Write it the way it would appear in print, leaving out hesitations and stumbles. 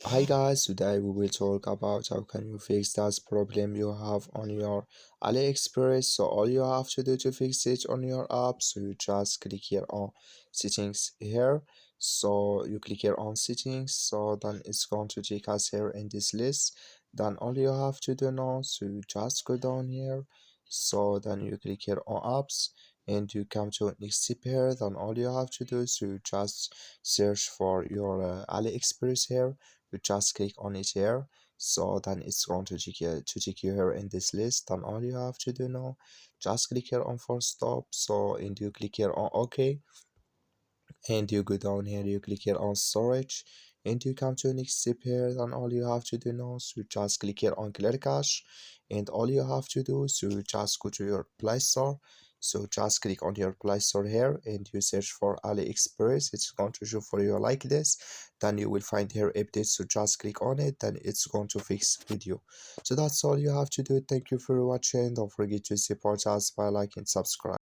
Hi guys, today we will talk about how can you fix that problem you have on your AliExpress. So all you have to do to fix it on your app, so you just click here on settings here. So you click here on settings, so then it's going to take us here in this list. Then all you have to do now, so you just go down here. So then you click here on apps and you come to next step here. Then all you have to do, so you just search for your AliExpress here. You just click on it here, so then it's going to take you here in this list. Then all you have to do now, just click here on force stop, so and you click here on OK, and you go down here, you click here on storage, and you come to the next step here. Then all you have to do now, so just click here on clear cache, and all you have to do, so just go to your Play Store. So just click on your Play Store here and you search for AliExpress. It's going to show for you like this. Then you will find here updates, so just click on it, then it's going to fix with you. So that's all you have to do. Thank you for watching. Don't forget to support us by liking and subscribe.